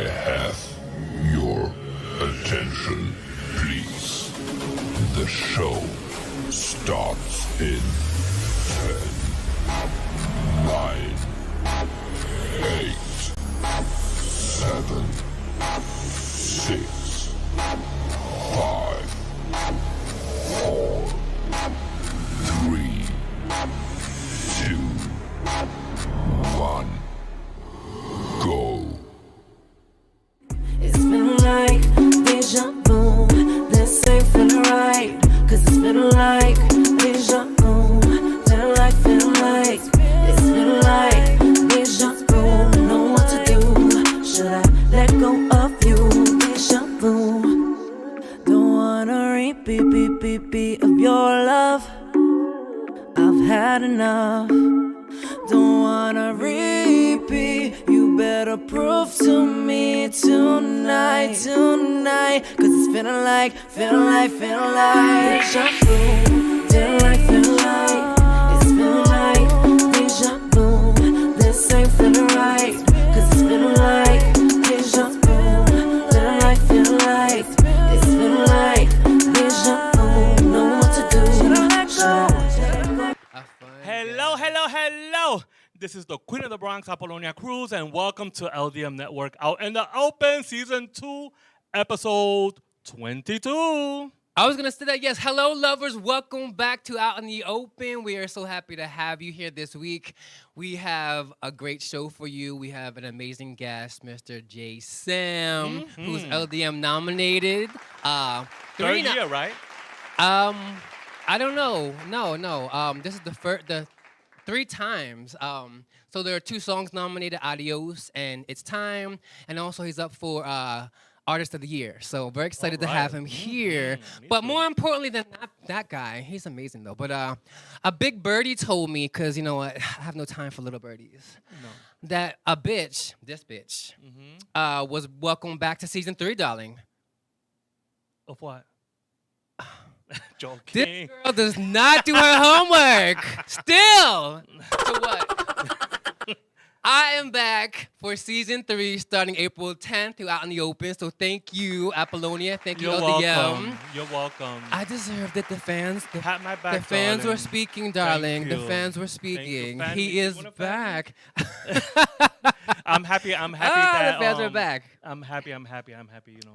have your attention, please? The show starts in 10, 9, 8, 7, 6, 5, 4, 3, 2, 1, go. It's been like deja vu. This ain't feeling right. Cause it's been like deja vu. Feeling like it's been like deja vu. Don't know what to do. Should I let go of you? Deja vu. Don't wanna repeat of your love. I've had enough. Don't wanna repeat. You better prove to me tonight. Cause it's feeling like deja vu. Feeling like it's feeling like deja vu. This ain't feeling right. Cause it's feeling like deja vu. Feeling like it's feeling like deja vu. Know what to do. Should I let go? Hello. This is the Queen of the Bronx, Apollonia Cruz, and welcome to LDM Network Out in the Open, Season 2, Episode 22. I was going to say that, yes. Hello, lovers. Welcome back to Out in the Open. We are so happy to have you here this week. We have a great show for you. We have an amazing guest, Mr. J. Sam, who's LDM nominated. Third year, right? I don't know. No. This is the 3 times. So there are 2 songs nominated, Adios and It's Time. And also he's up for Artist of the Year. So very excited to have him here. But more importantly than that guy, he's amazing though. But a big birdie told me, because you know what, I have no time for little birdies, that this bitch, was welcome back to Season 3, darling. Of what? Joking. This girl does not do her homework. Still. So what? I am back for Season 3 starting April 10th out in the open. So thank you, Apollonia. Thank you, You're LDM. welcome. You're welcome. I deserved it. The fans. Pat my back, The fans darling. were speaking, darling. Thank The you. fans were Thank you. speaking. Fan- He you is wanna fan me? back. I'm happy Ah, that the fans are back. I'm happy,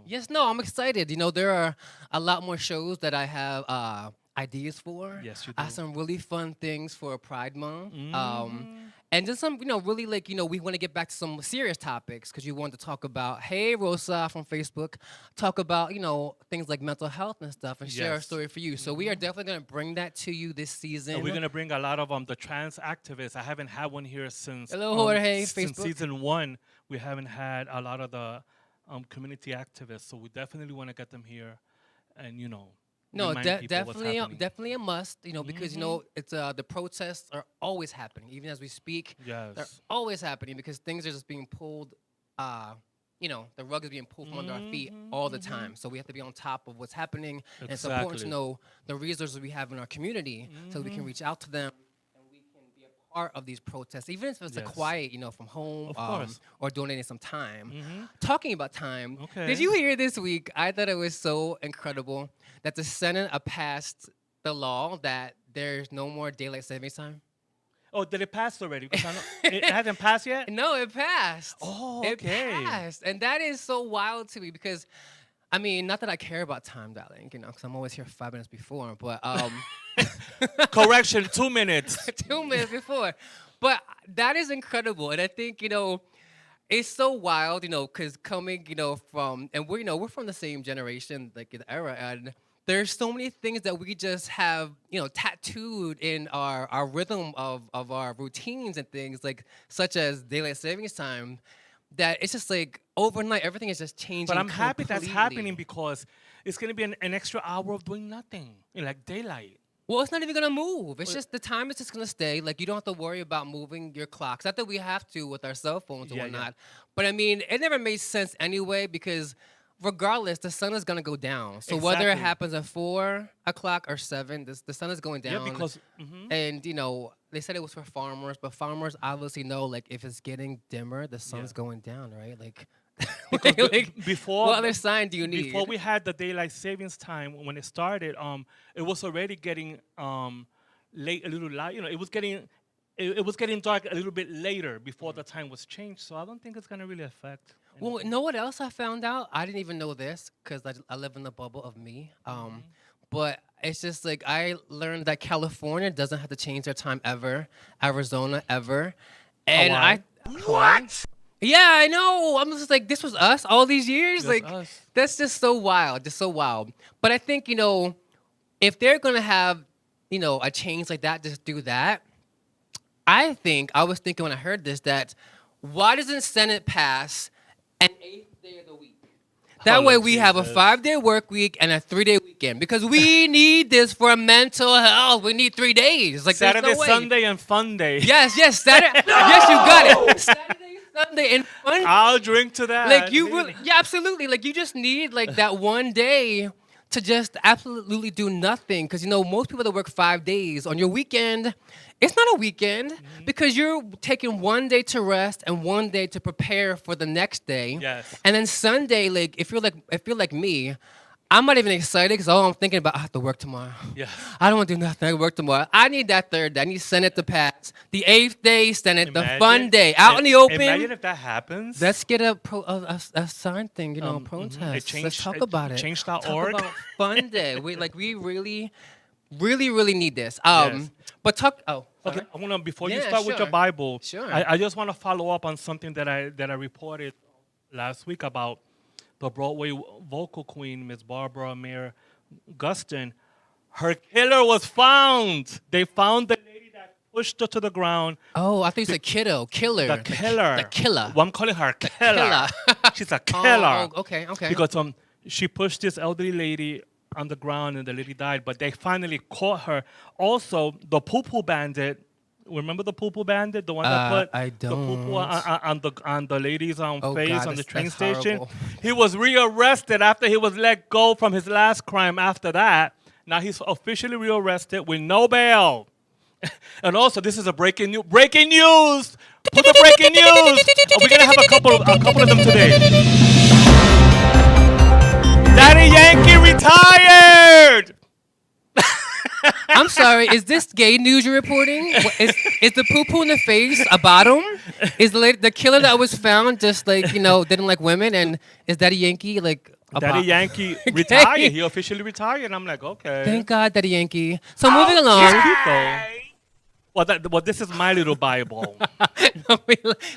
Yes, no, I'm excited. You know, there are a lot more shows that I have ideas for. Yes, you I have do. some really fun things for Pride Month. And just some, really we want to get back to some serious topics because you want to talk about, hey, Rosa from Facebook, talk about, things like mental health and stuff and share a Yes. story for you. So we are definitely going to bring that to you this season. And we're gonna bring a lot of the trans activists. I haven't had one here since Hello, Jorge, since Facebook. Season 1. We haven't had a lot of the community activists, so we definitely want to get them here, and No, remind people what's happening. definitely a must, because, it's the protests are always happening. Even as we speak, they're Yes. always happening because things are just being pulled, the rug is being pulled from under our feet all the time. So we have to be on top of what's happening. And it's important to Exactly. know the resources we have in our community so we can reach out to them and we can be a part of these protests, even if it's a Yes. quiet, from home Of course. or donating some time. Talking about time, Okay. did you hear this week? I thought it was so incredible that the Senate passed the law that there's no more daylight savings time. Oh, did it pass already? Because I know, it hasn't passed yet. No, it passed. Oh, It okay. passed. And that is so wild to me because, not that I care about time, darling, because I'm always here 5 minutes before, but Correction, 2 minutes. 2 minutes before. But that is incredible. And I think, it's so wild, because coming, from, and we're from the same generation, like the era, and there's so many things that we just have, tattooed in our rhythm of our routines and things, like such as daylight savings time, that it's just like overnight, everything is just changing. But I'm happy that's completely. happening because it's going to be an extra hour of doing nothing, like daylight. Well, it's not even gonna move. It's just the time is just gonna stay. Like you don't have to worry about moving your clocks. Not that we have to with our cell phones and Yeah, whatnot. But it never made sense anyway because regardless, the sun is gonna go down. So whether it Exactly. happens at 4 o'clock or 7, the sun is going down. Yeah, because And they said it was for farmers, but farmers obviously know like if it's getting dimmer, the sun's going down, right? Like Because Like, before what other sign do you need? before we had the daylight savings time when it started, it was already getting late, a little light. You know, it was getting dark a little bit later before the time was changed. So I don't think it's gonna really affect. Well, know what else I found out? I didn't even know this because I live in the bubble of me. But it's just like I learned that California doesn't have to change their time ever, Arizona ever, and Hawaii. What? Yeah, I know. I'm just like, this was us all these years. Just like, us. that's just so wild, just so wild. But I think if they're gonna have a change like that, just do that. I was thinking when I heard this that why doesn't Senate pass an 8th day of the week? That way we have a Jesus. 5-day work week and a 3-day weekend because we need this for mental health. We need 3 days. Like there's Saturday, no way. Sunday, and fun day. Yes, Saturday. Yes, you got it. Saturday, Sunday, and fun. I'll drink to that. Like you really, yeah, absolutely. Like you just need like that one day to just absolutely do nothing because most people that work 5 days on your weekend, it's not a weekend because you're taking 1 day to rest and 1 day to prepare for the next day. Yes. And then Sunday, like if you're like me, I'm not even excited because all I'm thinking about I have to work tomorrow. Yeah. I don't want to do nothing. I work tomorrow. I need that 3rd day. I need Senate to pass. The 8th day, Senate, the fun day, out in the open. Imagine if that happens. Let's get a sign thing, protest. It Let's talk about it. Change.org. Talk about fun day. We really, really, really need this. Yes. But talk. Oh, Okay, sorry. I want to before you Yeah, start with your sure. Bible. Sure. I just want to follow up on something that I reported last week about the Broadway vocal queen, Miss Barbara Mayer Gustin. Her killer was found. They found the lady that pushed her to the ground. Oh, I think it's a killer. The killer. The killer. Well, I'm calling her killer. killer. She's a killer. Oh, okay. Because she pushed this elderly lady on the ground and the lady died, but they finally caught her. Also, the poo-poo bandit. Remember the poo-poo bandit, the one that put I the poo-poo on the lady's face God, on the train that's station? horrible. He was rearrested after he was let go from his last crime. After that, now he's officially rearrested with no bail. And also, this is a breaking news. Breaking news! Put the breaking news! We're gonna have a couple of them today. Daddy Yankee retired! I'm sorry. Is this gay news you're reporting? Is the poo poo in the face a bottom? Is the killer that was found just like didn't like women? And is Daddy Yankee like a Daddy Yankee retired. He officially retired. And I'm like, okay. Thank God, Daddy Yankee. So moving along. He's cute though. Well, this is my little Bible.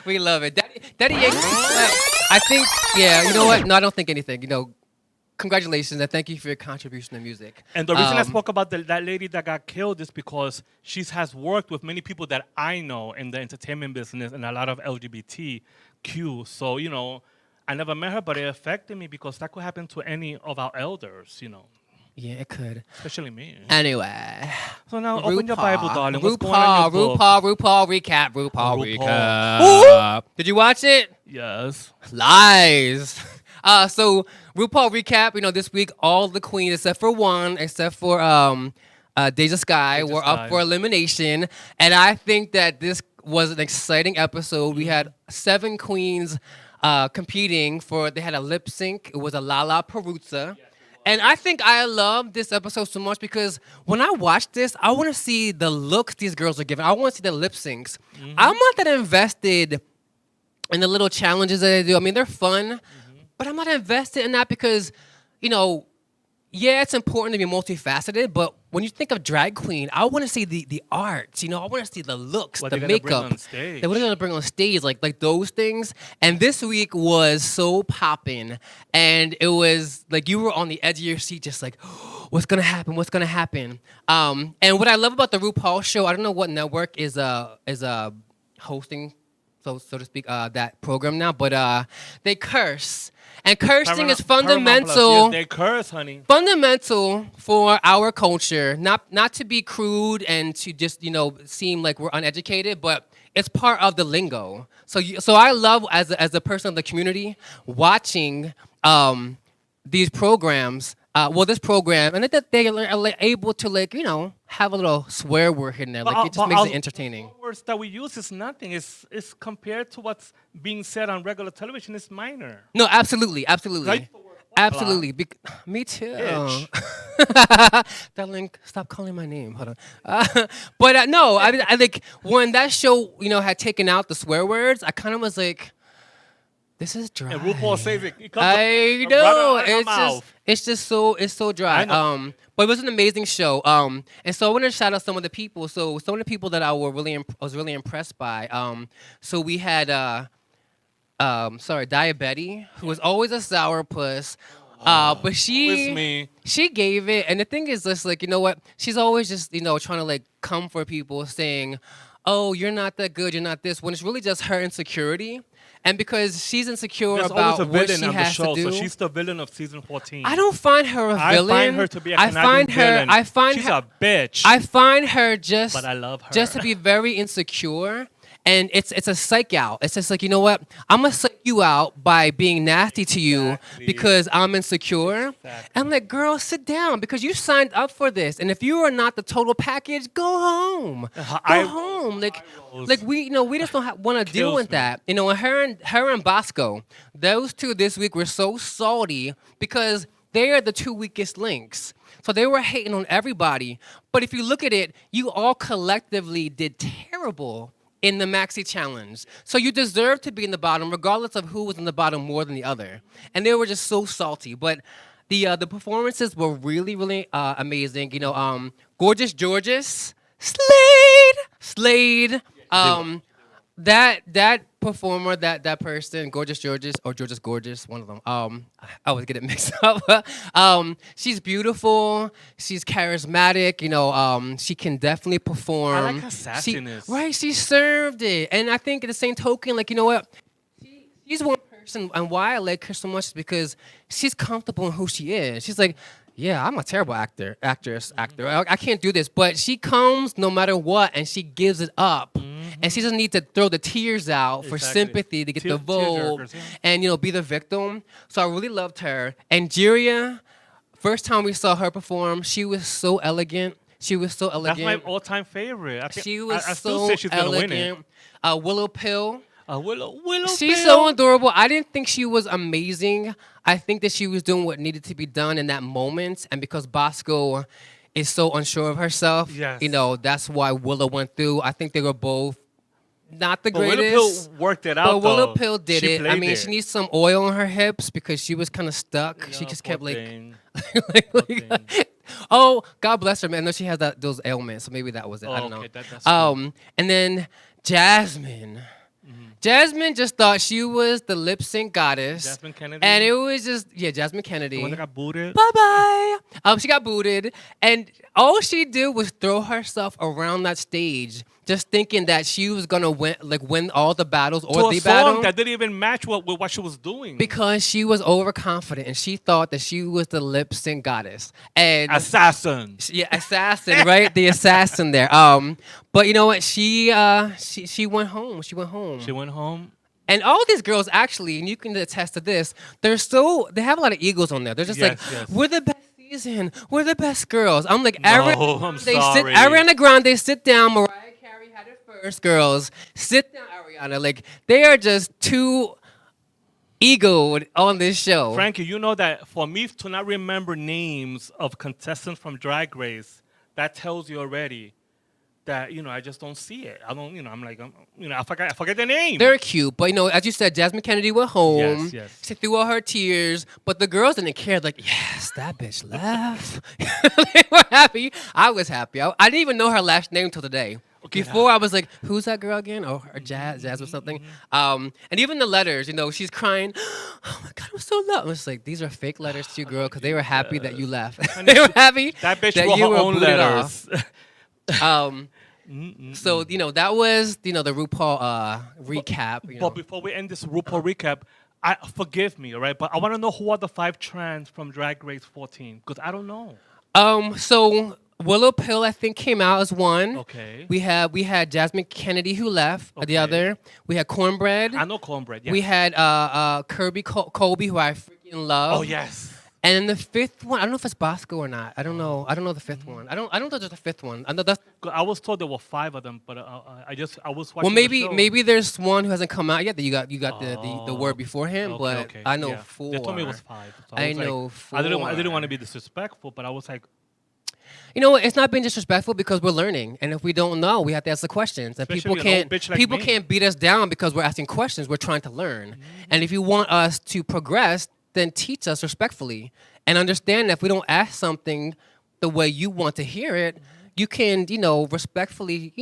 we love it. Daddy Yankee. I think, yeah, you know what? No, I don't think anything. Congratulations and thank you for your contribution to music. And the reason I spoke about that lady that got killed is because she has worked with many people that I know in the entertainment business and a lot of LGBTQ. So, I never met her, but it affected me because that could happen to any of our elders, Yeah, it could. especially me. Anyway. So now open your Bible, darling. What's going RuPaul, on in your book? RuPaul recap. RuPaul RuPaul. recap. Did you watch it? Yes. Lies. So RuPaul recap. This week all the queens except for one, except for Deja Sky, were up Sky. for elimination, and I think that this was an exciting episode. We had 7 queens competing for. They had a lip sync. It was a Lala Peruzza. And I think I love this episode so much because when I watch this, I want to see the looks these girls are giving. I want to see the lip syncs. I'm not that invested in the little challenges that they do. I mean, they're fun, but I'm not invested in that because, yeah, it's important to be multifaceted, but when you think of drag queen, I want to see the arts. I want to see the looks, What the they're gonna bring makeup. on stage. What they're gonna bring on stage, like those things. And this week was so popping, and it was like you were on the edge of your seat, just like, what's gonna happen? What's gonna happen? And what I love about the RuPaul show, I don't know what network is hosting, so to speak, that program now, but they curse. And cursing is fundamental. Yes, they curse, honey. Fundamental for our culture, not to be crude and to just seem like we're uneducated, but it's part of the lingo. So I love as a person of the community watching these programs well, this program, and that they are like, able to like have a little swear word in there. Like it just makes it entertaining. The words that we use is nothing. It's compared to what's being said on regular television. It's minor. No, absolutely, absolutely. Right? Absolutely. Me too. Bitch. Darling, stop calling my name. Hold on. But no, I like when that show, had taken out the swear words, I kind of was like, this is dry. And RuPaul says it comes I right know. out of her mouth. It's so dry. I know. But it was an amazing show. And so I want to shout out some of the people. So some of the people that I was really impressed by. So we had Diabetes, who was always a sourpuss. But It's me. she gave it, and the thing is just like, you know what? She's always just, trying to like come for people saying, oh, you're not that good, you're not this, when it's really just her insecurity. And because she's insecure There's about always a what villain she on the has show, to do. so she's the villain of season 14. I don't find her a villain. I find her to be a conniving villain. She's a bitch. I find her just, but I love her. just to be very insecure. And it's a psych out. It's just like, you know what? I'm going to psych you out by being nasty to you Exactly. because I'm insecure. Exactly. And like, girl, sit down because you signed up for this. And if you are not the total package, go home. Go home. Like we just don't want to deal Kills with me. that. And her and Bosco, those two this week were so salty because they are the two weakest links. So they were hating on everybody. But if you look at it, you all collectively did terrible in the Maxi Challenge. So you deserve to be in the bottom regardless of who was in the bottom more than the other. And they were just so salty. But the performances were really, really amazing. Gorgeous Georges, Slade. That performer, that person, Gorgeous Georges or Georges Gorgeous, one of them. I always get it mixed up. She's beautiful. She's charismatic. She can definitely perform. I like her sassiness. She served it, and I think at the same token, like, you know what, she's one person, and why I like her so much is because she's comfortable in who she is. She's like, yeah, I'm a terrible actor. I can't do this, but she comes no matter what, and she gives it up. And she doesn't need to throw the tears out for Exactly. sympathy to get the vote tearjerkers, yeah. and be the victim. So I really loved her. And Jiria, first time we saw her perform, she was so elegant. That's my all-time favorite. I think, She was I still so say she's gonna win it. elegant. Willow Pill. Willow. She's so adorable. I didn't think she was amazing. I think that she was doing what needed to be done in that moment. And because Bosco is so unsure of herself, Yes. That's why Willow went through. I think they were both not the But greatest. Willow Pill worked it out. But Willow though. Pill did She it. I played mean, it. she needs some oil on her hips because she was kind of stuck. She just kept Poor like, thing. like, oh, God bless her, man. I know she has those ailments, so maybe that was it. I don't know. Okay, that's cool. And then Jasmine. Jasmine just thought she was the lip sync goddess. Jasmine Kennedy? And it was just, Jasmine Kennedy. The one that got booted. Bye-bye. She got booted. And all she did was throw herself around that stage, just thinking that she was going to win all the battles or To the a song battle. that didn't even match with what she was doing. Because she was overconfident and she thought that she was the lip sync goddess. And Assassin. yeah, assassin, right? The assassin there. But you know what? She went home. She went home. She went home. And all these girls actually, and you can attest to this, they have a lot of egos on there. They're just Yes, yes. we're the best season. We're the best girls. I'm like, No, I'm sorry. Ariana Grande, sit down. Mariah Carey had it first, girls. Sit down, Ariana. Like, they are just too egoed on this show. Frankie, you know that for me to not remember names of contestants from Drag Race, that tells you already that I just don't see it. I don't. I'm like, I forget their name. They're cute, but as you said, Jasmine Kennedy went home. Yes, yes. She threw all her tears, but the girls didn't care. Like, yes, that bitch left. They were happy. I was happy. I didn't even know her last name till today. Before I was like, who's that girl again? Oh, her Jazz or something. And even the letters, she's crying. Oh my God, I'm so loved. I was like, these are fake letters to you, girl, because they were happy that you left. They were happy that bitch that wrote you her were own booted letters. off. So that was the RuPaul recap. But before we end this RuPaul recap, forgive me, all right? But I want to know who are the 5 trans from Drag Race 14 because I don't know. So Willow Pill, I think, came out as one. Okay. We had Jasmine Kennedy who left. The Okay. other. We had Cornbread. I know Cornbread. Yes. We had Kirby Colby, who I freaking love. Oh yes. And then the fifth one, I don't know if it's Bosco or not. I don't know. I don't know the fifth one. I don't know there's a fifth one. I know that's 'Cause I was told there were 5 of them, but I was watching well, the maybe show. maybe there's one who hasn't come out yet that you got the word beforehand, Okay, but okay, I know yeah. 4. They told me it was 5. So I was like- know I didn't want to 4. be disrespectful, but I was like, You know what? It's not being disrespectful because we're learning, and if we don't know, we have to ask the questions. And Especially people an old can't bitch like people me. can't beat us down because we're asking questions. We're trying to learn, Mm-hmm. and if you want us to progress, then teach us respectfully and understand that if we don't ask something the way you want to hear it, Mm-hmm. you can respectfully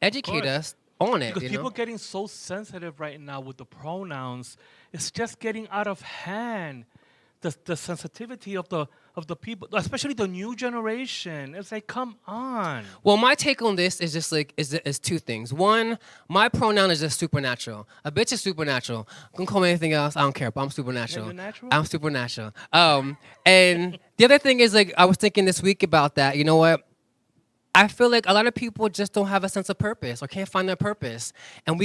educate course. us on it. because You people know? getting so sensitive right now with the pronouns, it's just getting out of hand. The sensitivity of the people, especially the new generation. It's like, come on. Well, my take on this is just like is 2 things. One, my pronoun is just supernatural. A bitch is supernatural. You can call me anything else. I don't care. But I'm supernatural. you're natural? I'm supernatural. And the other thing is like I was thinking this week about that. You know what? I feel like a lot of people just don't have a sense of purpose or can't find their purpose, and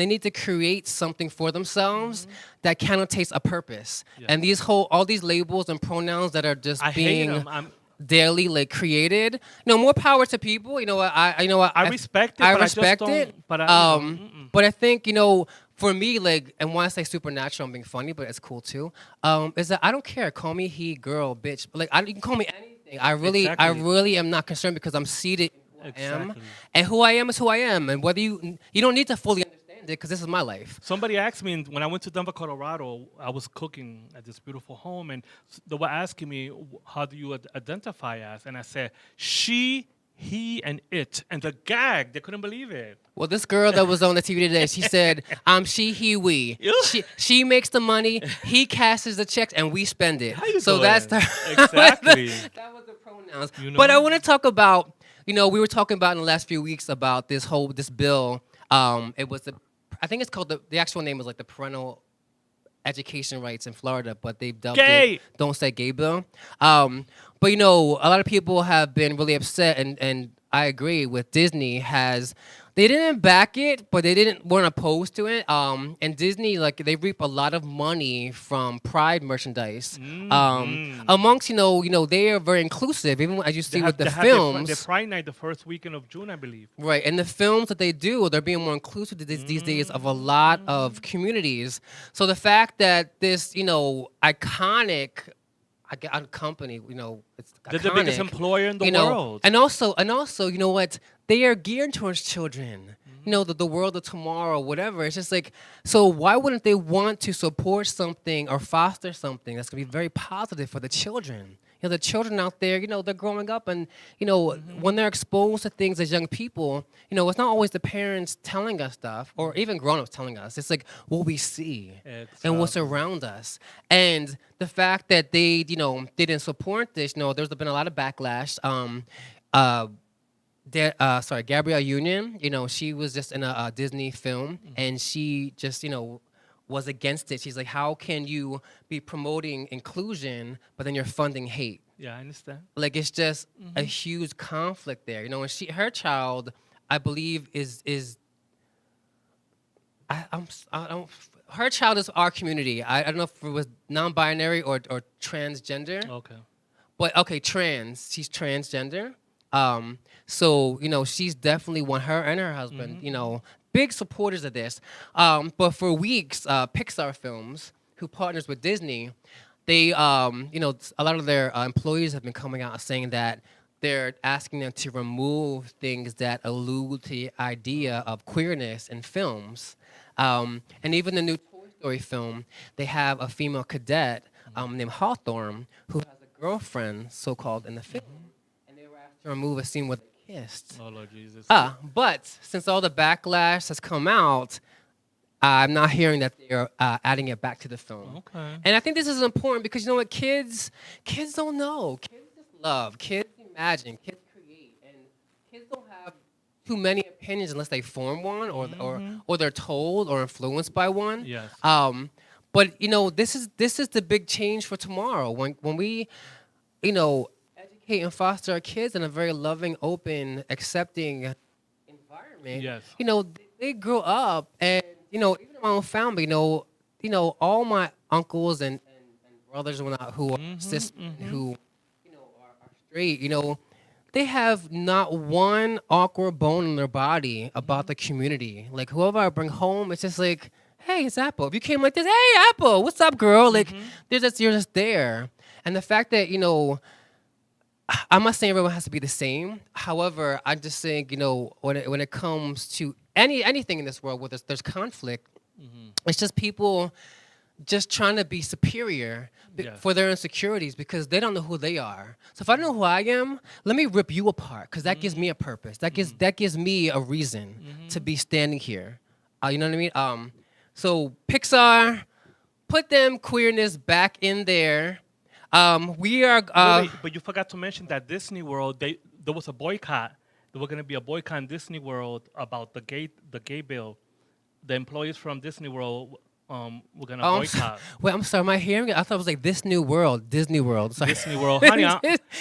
they need to create something for themselves that connotates a purpose. Yeah. And all these labels and pronouns that are just I hate being them. daily like created. More power to people. You know what? I respect it, I but I just respect don't- it. but But I think for me, like, and when I say supernatural, I'm being funny, but it's cool too. Is that I don't care. Call me he, girl, bitch. Like, you can call me anything. I Exactly. really am not concerned because I'm seated in who I am, Exactly. and who I am is who I am. And whether you don't need to fully understand it because this is my life. Somebody asked me when I went to Denver, Colorado. I was cooking at this beautiful home, and they were asking me, "How do you identify as?" And I said, "She, he, and it." And the gag, they couldn't believe it. Well, this girl that was on the TV today, she said, "I'm she, he, we." Ew. She makes the money, he cashes the checks, and we spend it. How you So doing? that's the Exactly. that was the pronouns. You know? But I want to talk about, we were talking about in the last few weeks about this bill. It was I think it's called the actual name was like the Parental Education Rights in Florida, but they've dubbed Gay. it Don't Say Gay Bill. But a lot of people have been really upset, and I agree with Disney they didn't back it, but they weren't opposed to it. And Disney, like, they reap a lot of money from Pride merchandise. Amongst, they are very inclusive, even as you see with the They films. their Pride Night the first weekend of June, I believe. Right, and the films that they do, they're being more inclusive these days of a lot of communities. So the fact that this, iconic company, it's They're the biggest iconic, employer in the world. and also, you know what? They are geared towards children. The world of tomorrow, whatever. It's just like, so why wouldn't they want to support something or foster something that's gonna be very positive for the children? The children out there, they're growing up, and when they're exposed to things as young people, it's not always the parents telling us stuff or even grown-ups telling us. It's like what we see and what's around us, and the fact that they, they didn't support this. There's been a lot of backlash. Gabrielle Union, she was just in a Disney film, and she just, was against it. She's like, how can you be promoting inclusion, but then you're funding hate? Yeah, I understand. Like, it's just a huge conflict there, and her child, I believe, her child is our community. I don't know if it was non-binary or transgender. Okay. But okay, she's transgender. So she's definitely her and her husband, big supporters of this. But for weeks, Pixar Films, who partners with Disney, they, a lot of their employees have been coming out saying that they're asking them to remove things that allude to the idea of queerness in films. And even the new Toy Story film, they have a female cadet named Hawthorne who has a girlfriend, so-called, in the film. And they were asked to remove a scene where they kissed. Oh, Lord Jesus. But since all the backlash has come out, I'm not hearing that they're adding it back to the film. Okay. And I think this is important because you know what, kids don't know. Kids just love. Kids imagine. Kids create. And kids don't have too many opinions unless they form one or they're told or influenced by one. Yes. But this is the big change for tomorrow when we, educate and foster our kids in a very loving, open, accepting environment. Yes. They grow up and even in my own family, all my uncles and brothers who are cis, who are straight, they have not one awkward bone in their body about the community. Like whoever I bring home, it's just like, hey, it's Apple. If you came like this, hey, Apple, what's up, girl? Like, you're just there. And the fact that I'm not saying everyone has to be the same. However, I'm just saying, when it comes to anything in this world where there's conflict, it's just people just trying to be superior for their insecurities because they don't know who they are. So if I don't know who I am, let me rip you apart because that gives me a purpose. That gives me a reason to be standing here. You know what I mean? So Pixar, put them queerness back in there. We are. Wait, but you forgot to mention that Disney World, there was a boycott. There was going to be a boycott in Disney World about the gay bill. The employees from Disney World were going to boycott. Wait, I'm sorry. Am I hearing it? I thought it was like this new world, Disney World. Sorry. Disney World, honey.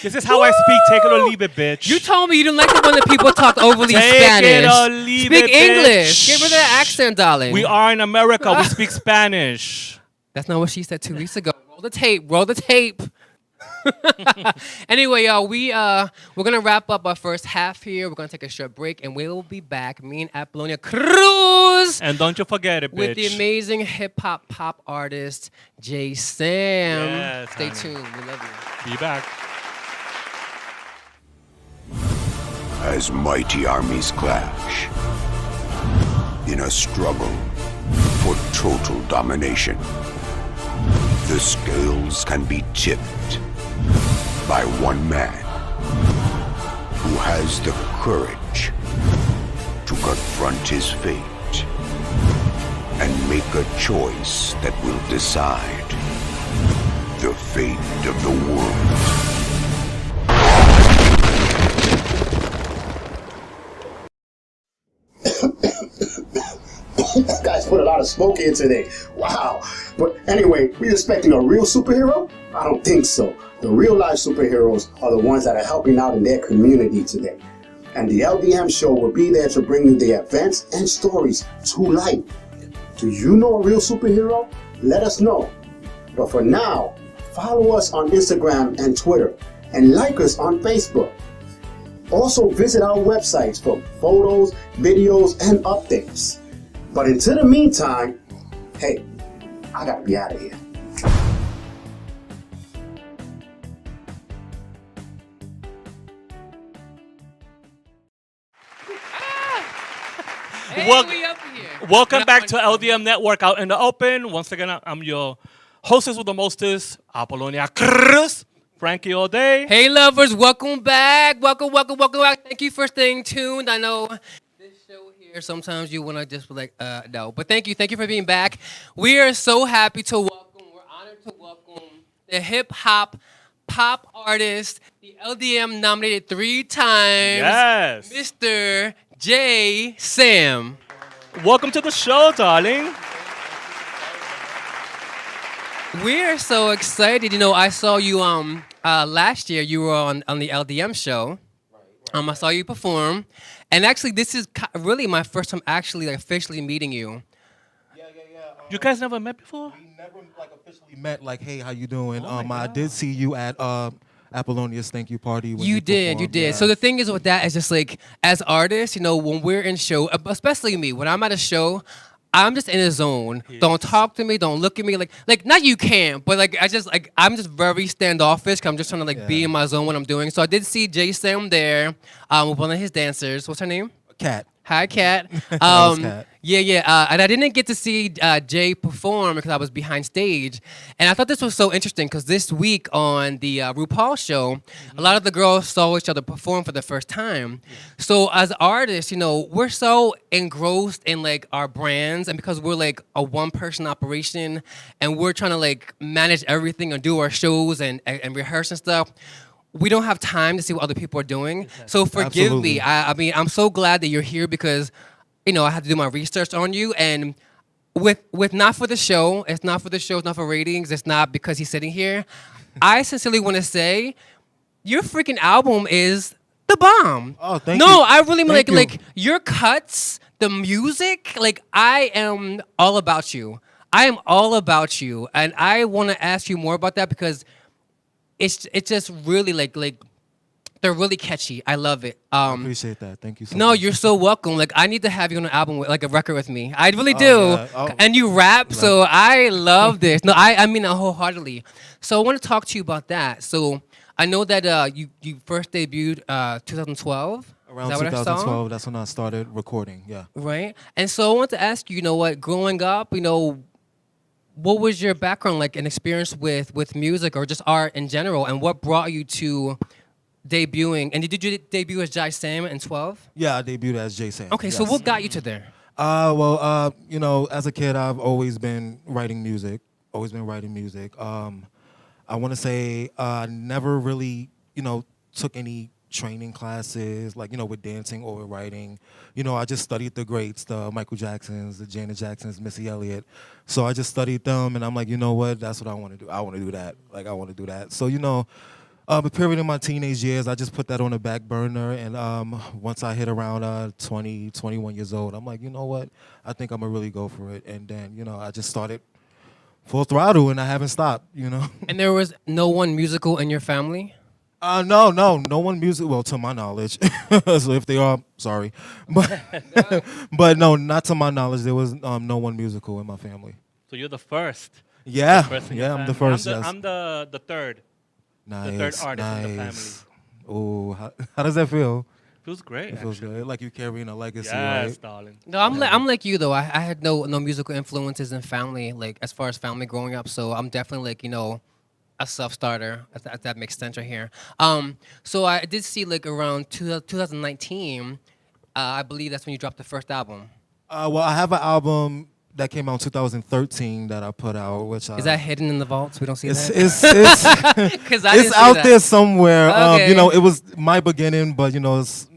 This is how I speak. Take it or leave it, bitch. You told me you didn't like it when the people talk overly Take Spanish. it or leave Speak it, English. bitch. Get rid of that accent, darling. We are in America. We speak Spanish. That's not what she said 2 weeks ago. Roll the tape. Roll the tape. Anyway, y'all, we're gonna wrap up our first half here. We're gonna take a short break, and we'll be back. Me and Apollonia Cruz, And don't you forget it, bitch. with the amazing hip hop pop artist Jay Sam. Yes, Stay honey. tuned. We love you. Be back. As mighty armies clash in a struggle for total domination, the scales can be tipped by one man who has the courage to confront his fate and make a choice that will decide the fate of the world. Guys put a lot of smoke in today. Wow. But anyway, we're expecting a real superhero? I don't think so. The real life superheroes are the ones that are helping out in their community today. And the LDM show will be there to bring you the events and stories to life. Do you know a real superhero? Let us know. But for now, follow us on Instagram and Twitter and like us on Facebook. Also visit our websites for photos, videos, and updates. But until the meantime, hey, I gotta be out of here. Hey, Wel- we up here. Welcome back to LDM Network Out in the Open. Once again, I'm your hostess with the mostest, Apollonia Cruz, Frankie all day. Hey, lovers, welcome back. Welcome back. Thank you for staying tuned. I know this show here, sometimes you want to just be like, no. But thank you for being back. We are so happy to welcome, we're honored to welcome the hip-hop pop artist, the LDM nominated 3 times, Yes. Mr. Jay Sam. Welcome to the show, darling. We're so excited. I saw you last year. You were on the LDM show. I saw you perform, and actually, this is really my first time actually officially meeting you. Yeah. You guys never met before? We never officially met. Like, hey, how you doing? I did see you at Apollonia's thank you party. When You did. performed. So the thing is with that is just like as artists, when we're in show, especially me, when I'm at a show, I'm just in a zone. Yes. Don't talk to me. Don't look at me. Like not you can't, but I'm just very standoffish. 'Cause I'm just trying to be in my zone when I'm doing. So I did see Jay Sam there with one of his dancers. What's her name? Cat. Hi, Kat. was Kat. Yeah. And I didn't get to see Jay perform because I was behind stage. And I thought this was so interesting because this week on the RuPaul show, a lot of the girls saw each other perform for the first time. So as artists, we're so engrossed in our brands, and because we're a one-person operation and we're trying to manage everything and do our shows and rehearse and stuff, we don't have time to see what other people are doing. So forgive me. Absolutely. I mean, I'm so glad that you're here because, I had to do my research on you. And with not for the show, it's not for the show, it's not for ratings, it's not because he's sitting here. I sincerely want to say, your freaking album is the bomb. Oh, thank no, you. I really mean Thank you. your cuts, the music, I am all about you. I am all about you, and I want to ask you more about that because it's just really like they're really catchy. I love it. I appreciate that. Thank you so No, much. you're so welcome. Like I need to have you on an album with like a record with me. I really Oh, do. yeah. Oh. And you rap, so I love this. No, I mean that wholeheartedly. So I want to talk to you about that. So I know that you first debuted 2012. Around Is that what I saw? 2012, that's when I started recording. Yeah. Right. And so I want to ask you, you know what, growing up, you know, what was your background like and experience with music or just art in general, and what brought you to debuting? And did you debut as Jai Sam in 12? Yeah, I debuted as J Sam. Okay, so yes. what got you to there? You know, as a kid, I've always been writing music. Always been writing music. I want to say I never really, you know, took any training classes, like, you know, with dancing or with writing. You know, I just studied the greats, the Michael Jacksons, the Janet Jacksons, Missy Elliott. So I just studied them, and I'm like, you know what? That's what I want to do. I want to do that. Like, I want to do that. So, you know, the period in my teenage years, I just put that on the back burner. And once I hit around 20, 21 years old, I'm like, you know what? I think I'm going to really go for it. And then, you know, I just started full throttle, and I haven't stopped, you know? And there was no one musical in your family? No one music. Well, to my knowledge. So if they are, sorry, but no, not to my knowledge. There was no one musical in my family. So you're the first. Yeah, The first in your yeah, I'm the family. first. I'm the third. Nice, the third artist nice. in the family. Oh, how does that feel? Feels great. It feels actually. good. Like you're carrying a legacy, Yes, right? darling. No, I'm like you though. I had no musical influences in family, like as far as family growing up. So I'm definitely like, you know, a self-starter, if that makes sense right here. So I did see like around 2019, I believe that's when you dropped the first album. Well, I have an album that came out in 2013 that I put out, which Is that hidden in the vaults? We don't see it's that? it's Because I didn't it's see out that. there somewhere. Okay. You know, it was my beginning, but you know, it's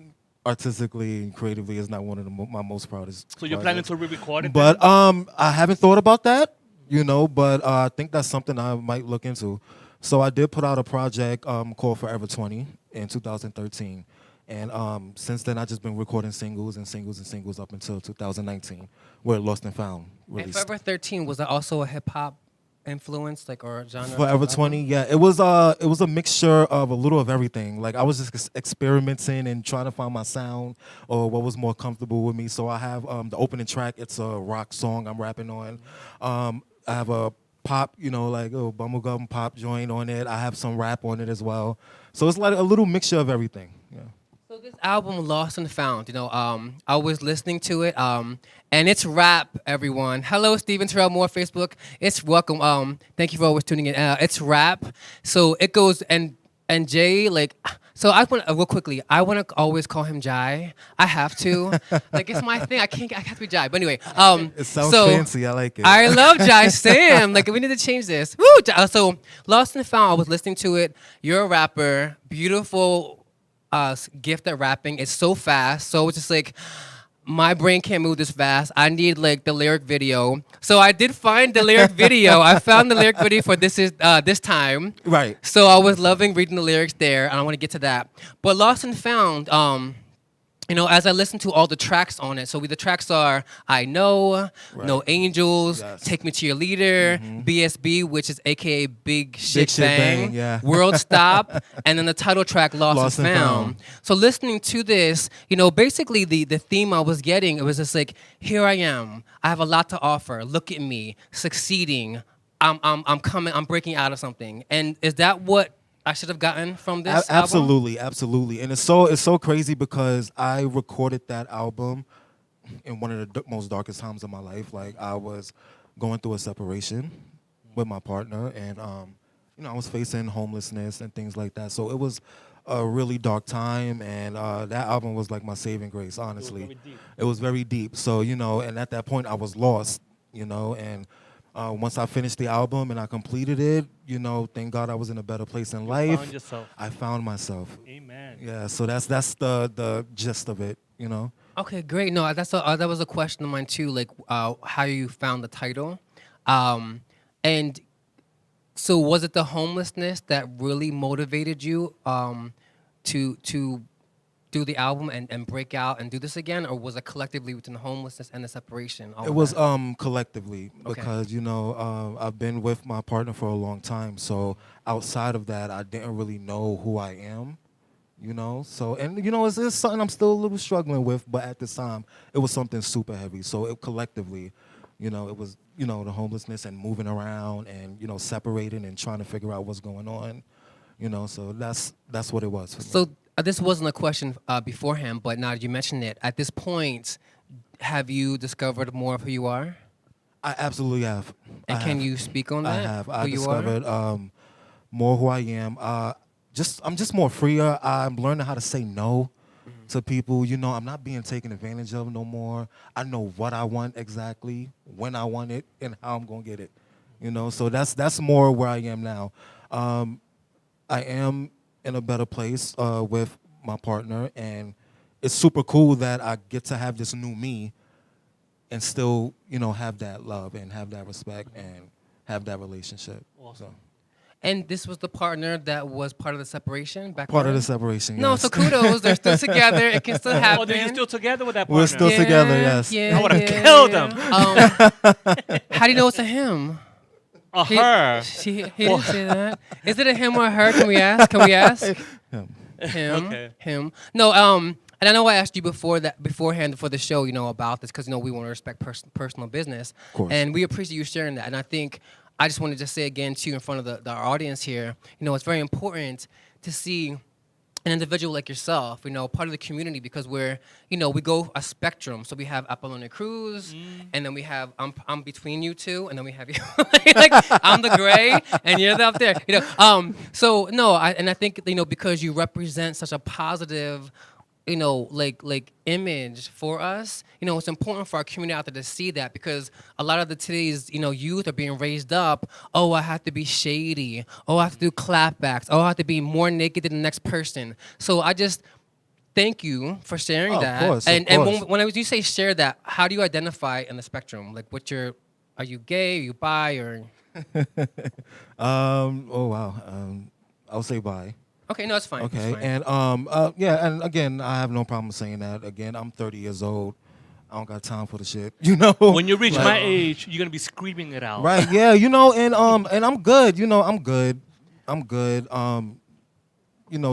artistically and creatively is not one of my most proudest. So you're planning to re-record it? But I haven't thought about that, you know. But I think that's something I might look into. So I did put out a project called Forever 20 in 2013, and since then I've just been recording singles and singles and singles up until 2019, where Lost and Found And released. Forever 13, was that also a hip hop influence, like, or genre? Forever 20, yeah. It was a mixture of a little of everything. Like I was just experimenting and trying to find my sound or what was more comfortable with me. So I have the opening track, it's a rock song I'm rapping on. I have a pop, you know, like a bubblegum pop joint on it. I have some rap on it as well. So it's like a little mixture of everything. Yeah. So this album, Lost and Found, you know, I was listening to it, and it's rap, everyone. Hello, Stephen Terrell Moore, Facebook. It's welcome. Thank you for always tuning in. It's rap. So it goes, and Jay, like, so I want real quickly, I want to always call him Jai. I have to. Like, it's my thing. I have to be Jai. But anyway, It sounds so fancy. I like it. I love Jai Sam. Like, we need to change this. Woo! So Lost and Found, I was listening to it. You're a rapper. Beautiful gift at rapping. It's so fast. So it's just like, my brain can't move this fast. I need like the lyric video. So I did find the lyric video. I found the lyric video for this time. Right. So I was loving reading the lyrics there, and I want to get to that. But Lost and Found, you know, as I listen to all the tracks on it, so the tracks are I Know, No Angels, Yes. Take Me to Your Leader, BSB, which is AKA Big Shit Shit Bang, Bang, yeah. World Stop, and then the title track Lost and Found. So listening to this, you know, basically the theme I was getting, it was just like, here I am. I have a lot to offer. Look at me, succeeding. I'm coming, I'm breaking out of something. And is that what I should have gotten from this album? Absolutely. And it's so crazy because I recorded that album in one of the most darkest times of my life. Like I was going through a separation with my partner, and you know, I was facing homelessness and things like that. So it was a really dark time, and that album was like my saving grace, honestly. It was very deep. So, you know, and at that point I was lost, you know, and once I finished the album and I completed it, you know, thank God I was in a better place in life. Found yourself. I found myself. Amen. Yeah, so that's the gist of it, you know. Okay, great. No, that was a question of mine too, like how you found the title, and so was it the homelessness that really motivated you to do the album and break out and do this again, or was it collectively within the homelessness and the separation? All It of was that? collectively because I've been with my partner for a long time. So outside of that, I didn't really know who I am. So it's something I'm still a little struggling with, but at this time it was something super heavy. So it collectively, it was the homelessness and moving around and separating and trying to figure out what's going on. So that's what it was for me. So this wasn't a question beforehand, but now that you mentioned it, at this point, have you discovered more of who you are? I absolutely have. And can you speak on that? I have. Who I you are? discovered more who I am. I'm just more freer. I'm learning how to say no to people. I'm not being taken advantage of no more. I know what I want exactly, when I want it, and how I'm gonna get it. So that's more where I am now. I am in a better place with my partner, and it's super cool that I get to have this new me and still, have that love and have that respect and have that relationship. Awesome. So, And this was the partner that was part of the separation back part of then? the separation, No, yes. so kudos. They're still together. It can still happen. Oh, then you're still together with that partner? We're still together, yes. Yeah, I would've yeah, killed yeah. him. How do you know it's a him? Her. He didn't say that. Is it a him or a her? Can we ask? Can we ask? Him. Him. Okay. Him. No. And I know I asked you beforehand for the show, about this because we want to respect personal business, course. and we appreciate you sharing that. And I think I just wanted to say again to you in front of our audience here, it's very important to see an individual like yourself, part of the community, because we're, we go a spectrum. So we have Apollonia Cruz, and then we have I'm between you two, and then we have you. Like I'm the gray, and you're up there. So no, I think because you represent such a positive, like image for us. It's important for our community out there to see that, because a lot of today's youth are being raised up. Oh, I have to be shady. Oh, I have to do clapbacks. Oh, I have to be more naked than the next person. So I just thank you for sharing that. Of course, and of course. when you say share that, how do you identify in the spectrum? Like, are you gay? Are you bi? Or Oh wow. I would say bye. okay, no, it's fine. It's Okay, fine. and yeah, and again, I have no problem saying that. Again, I'm 30 years old. I don't got time for the shit. When you reach Like, my age, you're gonna be screaming it out. right? Yeah, and I'm good. I'm good. I'm good.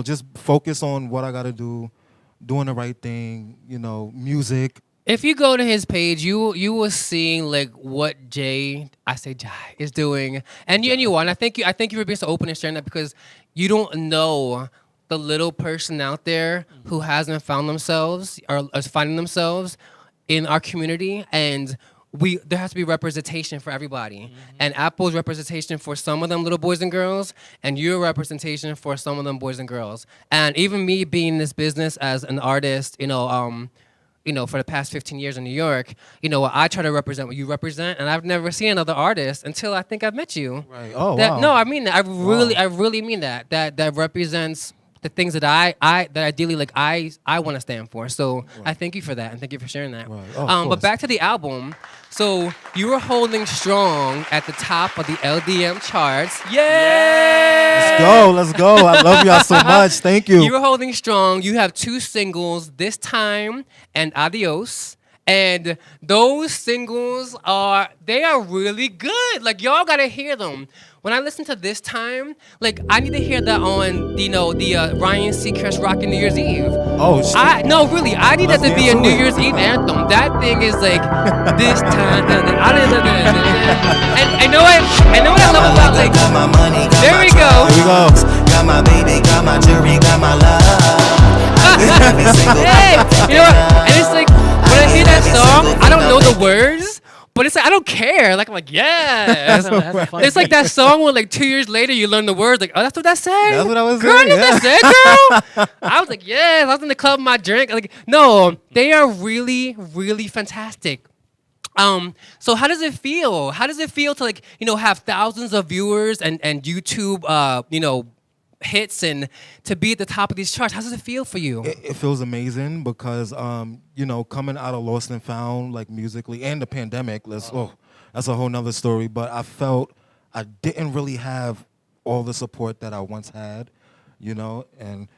Just focus on what I gotta do, doing the right thing. Music. If you go to his page, you will see like what Jay is doing, and you are. And I thank you for being so open and sharing that, because you don't know the little person out there who hasn't found themselves or is finding themselves in our community, and there has to be representation for everybody. And Apple's representation for some of them little boys and girls, and your representation for some of them boys and girls. And even me being in this business as an artist, for the past 15 years in New York, I try to represent what you represent, and I've never seen another artist until I think I've met you. Right. Oh That, wow. No, I mean that. I really mean that. That represents the things that I ideally like I want to stand for. So I thank you for that, and thank you for sharing that. Right. Oh, of But course. back to the album. So you were holding strong at the top of the LDM charts. Yay! Let's go. I love y'all so much. Thank you. You were holding strong. You have 2 singles, This Time and Adios. And those singles are really good. Like, y'all gotta hear them. When I listen to This Time, like, I need to hear that on, the Ryan Seacrest Rockin' New Year's Eve. Oh, shit. No, really, I need that to be a dance to New it. Year's Eve anthem. That thing is like, this time, and I know what I love about, like, Got my money, got there my we go. Here we go. got my baby, got my jewelry, got my love. I did every single Hey, you know what? And it's like, when I hear that song, I don't know the words, but it's like, I don't care. Like, I'm like, yes. It's like that song when, like, 2 years later, you learn the words. Like, oh, that's what that said? That's what I was Girl, saying, that's that said, girl? I was like, yes. I was in the club with my drink. Like, no, they are really, really fantastic. So how does it feel? How does it feel to, like, have thousands of viewers and YouTube, hits and to be at the top of these charts? How does it feel for you? It feels amazing because, coming out of Lost and Found, like musically, and the pandemic, that's a whole nother story. But I felt I didn't really have all the support that I once had, and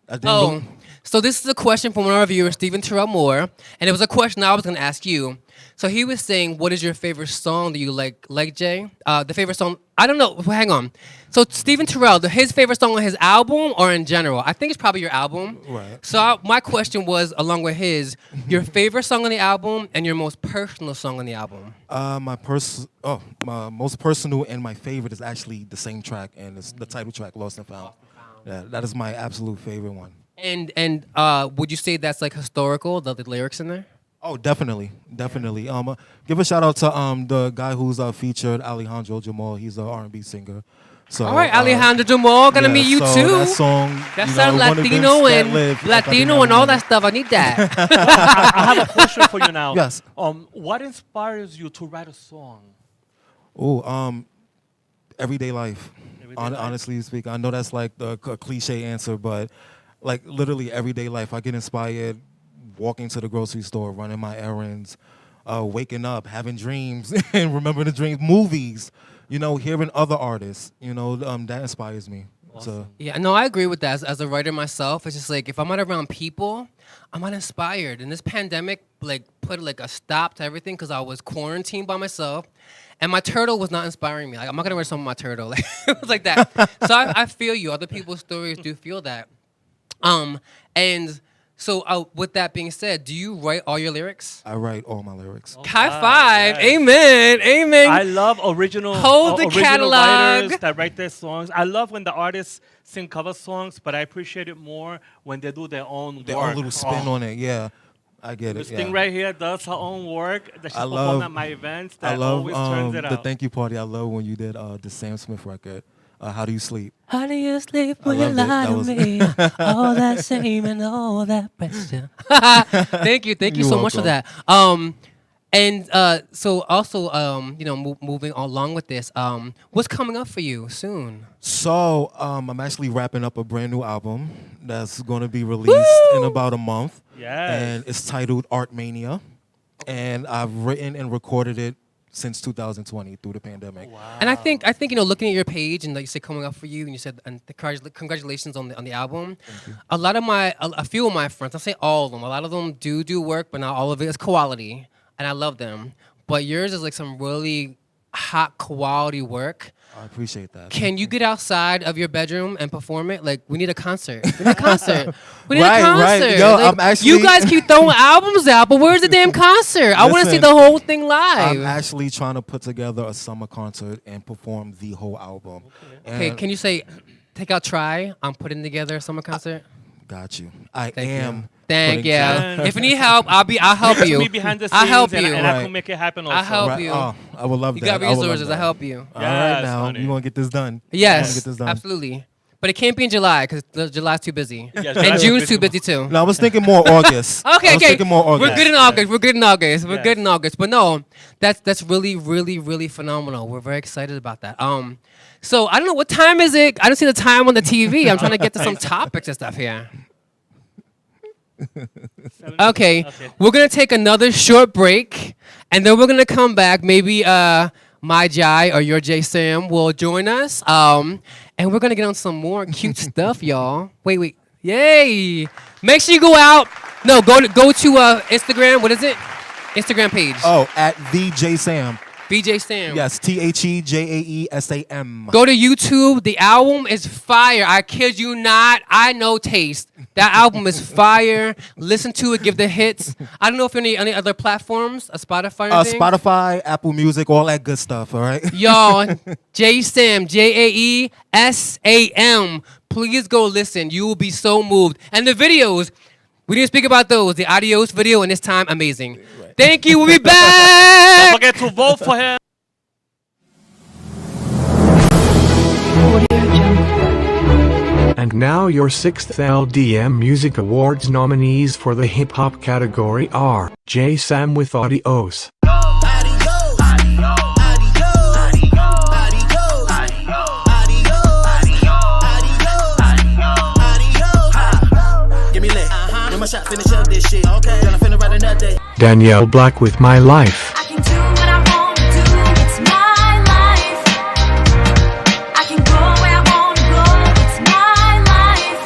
I didn't Oh, really- so this is a question from one of our viewers, Stephen Terrell Moore, and it was a question I was going to ask you. So he was saying, what is your favorite song that you like Jay? The favorite song, I don't know, hang on. So Stephen Terrell, his favorite song on his album or in general? I think it's probably your album. Right. So my question was, along with his, your favorite song on the album and your most personal song on the album. My most personal and my favorite is actually the same track, and it's the title track, Lost and Found. Yeah, that is my absolute favorite one. And would you say that's like historical, the lyrics in there? Oh, definitely. Give a shout out to the guy who's featured, Alejandro Jamal. He's an R&B singer. So, All right, Alejandro Jamal, gonna meet you so too. That song, That you sounds know, one of them Latino that and live, Latino and all that stuff. I need that. I have a question for you now. Yes. What inspires you to write a song? Oh, everyday life. Everyday life. Honestly speaking, I know that's like the cliche answer, but like literally everyday life. I get inspired walking to the grocery store, running my errands, waking up, having dreams, and remembering the dreams. Movies, hearing other artists, that inspires me. So Yeah, no, I agree with that. As a writer myself, it's just like if I'm not around people, I'm not inspired. And this pandemic like put like a stop to everything because I was quarantined by myself, and my turtle was not inspiring me. Like I'm not gonna write something about my turtle. Like, it was like that. So I feel you. Other people's stories do feel that. And so with that being said, do you write all your lyrics? I write all my lyrics. High five. yes. Amen. Amen. I love original Hold the original catalog. writers that write their songs. I love when the artists sing cover songs, but I appreciate it more when they do their own Their work. own little spin on it. Yeah, I get This it. thing yeah. right here does her own work that she I performed love- at my events. I That love always turns it the out. thank you party. I love when you did the Sam Smith record. How do you sleep? How do you sleep when I you loved it. lie That to was- me? All that shame and all that pressure. Thank you You're so much for welcome. that. And so also, moving along with this, what's coming up for you soon? So I'm actually wrapping up a brand new album that's going to be released in about a month. Yes. And it's titled Art Mania. And I've written and recorded it since 2020 through the pandemic. And I think looking at your page and like you said coming up for you, and you said and congratulations on the album. A few of my friends, I say all of them, a lot of them do work, but not all of it is quality, and I love them. But yours is like some really hot quality work. I appreciate that. Can you get outside of your bedroom and perform it? Like, we need a concert. We need a concert. We need Right, a right. concert. Yo, Like, I'm actually- you guys keep throwing albums out, but where's the damn concert? I want to see Listen, the whole thing live. I'm actually trying to put together a summer concert and perform the whole album. Okay, And- can you say, take out try? I'm putting together a summer concert. Got you. I Thank am. you. Thank putting you. together- If you need help, I'll help Reach you. me behind the scenes, I'll help and, you. and I Right. can make it happen also. I'll help Right. you. Oh, I would love You that. got I would love resources. that. I'll help you. All right, Yes, now honey. we want to get this done. Yes, We wanna get this done. absolutely. But it can't be in July because July's too busy. Yes, and July's June's too too busy too. No, I was thinking more August. I Okay, was okay. thinking more August. We're good in Yes, August. yes. We're good in August. We're Yes. good in August. But no, that's really, really, really phenomenal. We're very excited about that. So I don't know what time is it. I don't see the time on the TV. I'm trying to get to some topics and stuff here. Okay, we're gonna take another short break, and then we're gonna come back. Maybe my Jai or your J Sam will join us, and we're gonna get on some more cute stuff, y'all. Wait, yay! Make sure you go out. No, go to Instagram. What is it? Instagram page. Oh, at the J Sam. BJ Sam. Yes, TheJaesam. Go to YouTube. The album is fire. I kid you not. I know taste. That album is fire. Listen to it. Give the hits. I don't know if any other platforms, a Spotify or anything. Spotify, Apple Music, all that good stuff. All right. Y'all, J-Sam, Jaesam. Please go listen. You will be so moved. And the videos, we didn't speak about those. The Adios video and this time, amazing. Thank you. We'll be Don't back. forget to vote for him. And now your 6th LDM Music Awards nominees for the hip hop category are J Sam with Adios, Give me lit. Give my shot, finish up this shit. Okay. Then I finna write another day. Danielle Black with My Life, I can do what I want to do, it's my life. I can go where I want to go, it's my life.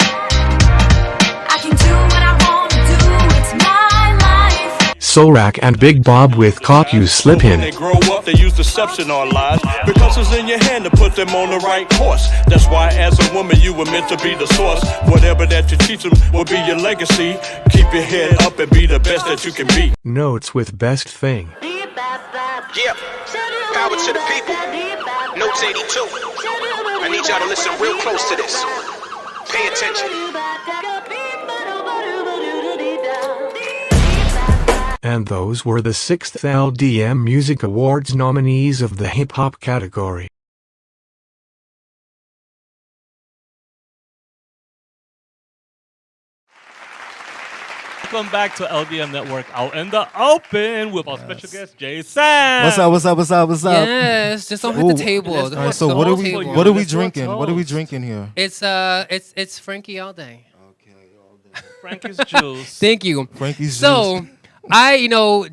Sorak and Big Bob with Caught You When they Slippin'. grow up, they use deception on lies because it's in your hand to put them on the right course. That's why, as a woman, you were meant to be the source. Whatever that you teach them will be your legacy. Keep your head up and be the best that you can be. Notes with Best Thing. Yeah, power to the people. Notes 82. I need y'all to listen real close to this. Pay attention. And those were the 6th LDM Music Awards nominees of the hip hop category. Welcome back to LDM Network Out in the Open with our special guest, Jay Sam. What's up? What's up? What's up? What's up? Yes, just don't hit the table. Let's Don't All hit right, so the what are whole we? table. What are we Let's go drinking? What are we toast. drinking here? It's Frankie all day. Frankie's Juice. Thank you. Frankie's So, juice.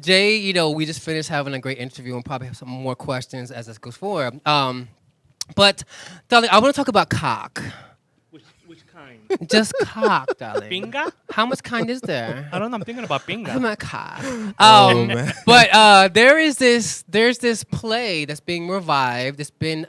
Jay, we just finished having a great interview and probably have some more questions as this goes forward. But, darling, I want to talk about cock. Which kind? Just cock, darling. Pinga? How much kind is there? I don't know. I'm thinking about I'm pinga. not cock. man. But there's this play that's being revived. It's been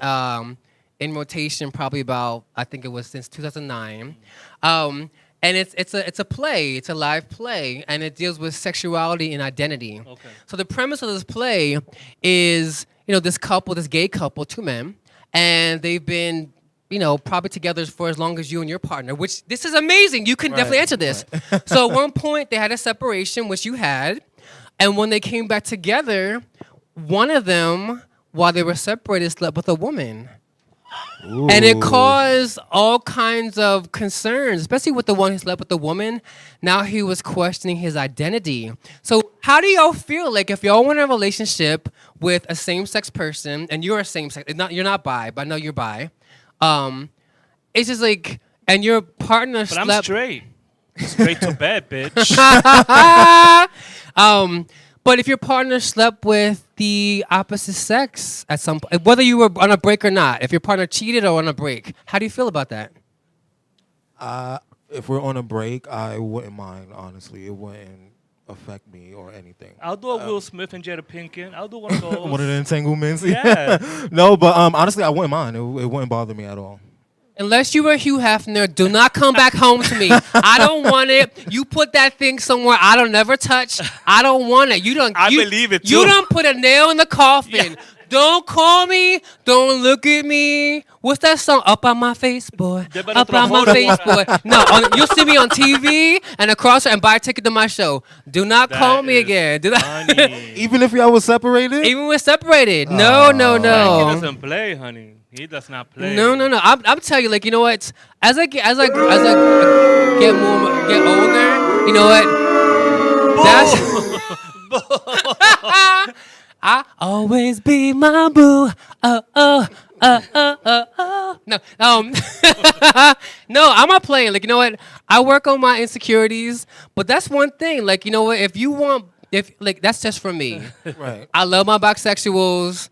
in rotation probably about, I think it was since 2009. And it's a play. It's a live play, and it deals with sexuality and identity. Okay. So the premise of this play is, this couple, this gay couple, two men, and they've been, probably together for as long as you and your partner. Which this is amazing. You can definitely answer this. So at one point they had a separation, which you had, and when they came back together, one of them, while they were separated, slept with a woman. And it caused all kinds of concerns, especially with the one who slept with the woman. Now he was questioning his identity. So how do y'all feel like if y'all were in a relationship with a same-sex person, and you're a same-sex, you're not bi, but I know you're bi. It's just like, and your partner But slept. I'm straight. Straight to bed, bitch. But if your partner slept with the opposite sex at some point, whether you were on a break or not, if your partner cheated or on a break, how do you feel about that? If we're on a break, I wouldn't mind. Honestly, it wouldn't affect me or anything. I'll do a Will Smith and Jada Pinkett. I'll do one of those. One of the entanglements. Yeah. No, but honestly, I wouldn't mind. It wouldn't bother me at all. Unless you were Hugh Hefner, do not come back home to me. I don't want it. You put that thing somewhere I don't never touch. I don't want it. I believe it, You too. don't put a nail in the coffin. Don't call me. Don't look at me. What's that song? Up on my face, boy. They better Up throw on my holy face, water. boy. No, you'll see me on TV and across and buy a ticket to my show. Do not call me is again. Do not. Honey. Even if y'all was separated. Even we're separated. No. He doesn't play, honey. He does not play. No. I'm telling you, like, you know what? As I get older, you know what? That's I always be my boo. No, no, I'm not playing. Like, you know what? I work on my insecurities, but that's one thing. Like, you know what? If you want, that's just for me. Right. I love my bisexuals.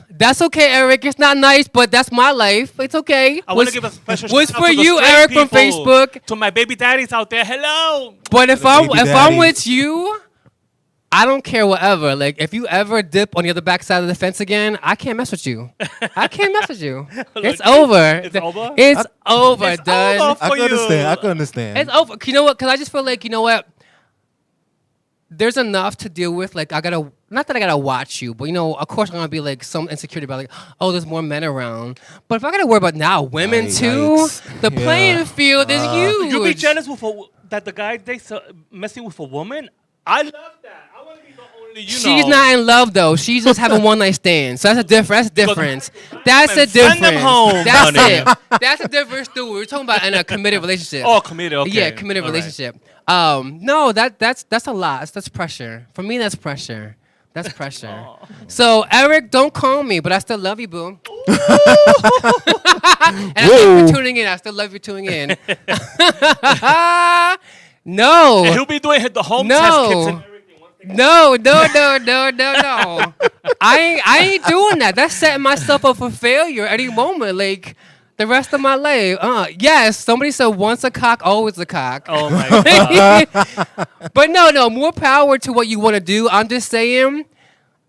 That's okay, Eric. It's not nice, but that's my life. It's okay. I want to give a special What's shout out for to the you, straight Eric, from people, Facebook? To my baby daddies out there, hello. But if baby I'm daddies. with you, I don't care whatever. Like, if you ever dip on the other back side of the fence again, I can't mess with you. I can't mess with you. It's over. It's over? It's over, It's done. over I for can understand. you. I can understand. It's over. You know what? Because I just feel like, you know what? There's enough to deal with. Like, not that I gotta watch you, but, you know, of course I'm gonna be like some insecurity about like, oh, there's more men around. But if I gotta worry about now women too, Yikes. the Yeah. playing field is huge. You be jealous that the guy messing with a woman? I love that. I want to be the only, She's not in love though. She's just having one night stands. So that's a difference. That's a Send difference. them home, That's honey. it. That's a difference too. We're talking about in a committed relationship. Oh, committed, okay. Yeah, committed All right. relationship. No, that's a lot. That's pressure. For me, that's pressure. That's pressure. So Eric, don't call me, but I still love you, boo. And I thank you for tuning in. I still love you tuning in. No. And he'll be doing the home No. test kits and everything. No. I ain't doing that. That's setting myself up for failure any moment. Like, The rest of my life. Yes, somebody said once a cock, always a cock. Oh my God. But no, more power to what you want to do. I'm just saying,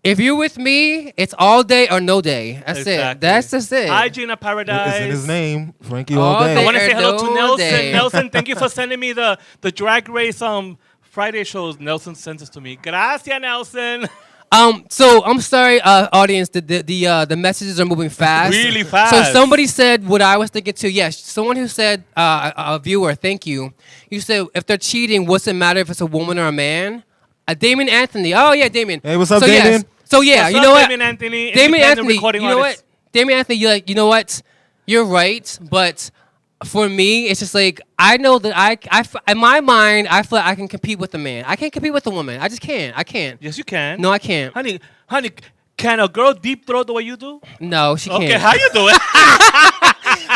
if you're with me, it's all day or no day. That's it. Exactly. That's just it. Hi, Gina Paradise. It's in his name, Frankie All all day. day. I want to say hello to No Nelson. day. Nelson, thank you for sending me the Drag Race Friday shows. Nelson sent this to me. Gracias, Nelson. So I'm sorry, audience. The messages are moving fast. Really fast. So somebody said what I was thinking too. Yes, someone who said, a viewer, thank you. You said if they're cheating, what's it matter if it's a woman or a man? Damien Anthony. Oh yeah, Damien. Hey, what's up, so, Damien? Yes. So yeah, What's you up, know what? Damien Anthony, Damien independent Anthony. recording You know artist. what? Damien Anthony. You're like, you know what? You're right, but for me, it's just like I know that in my mind, I feel like I can compete with a man. I can't compete with a woman. I just can't. I can't. Yes, you can. No, I can't. Honey, can a girl deep throat the way you do? No, she can't. Okay, how you do it?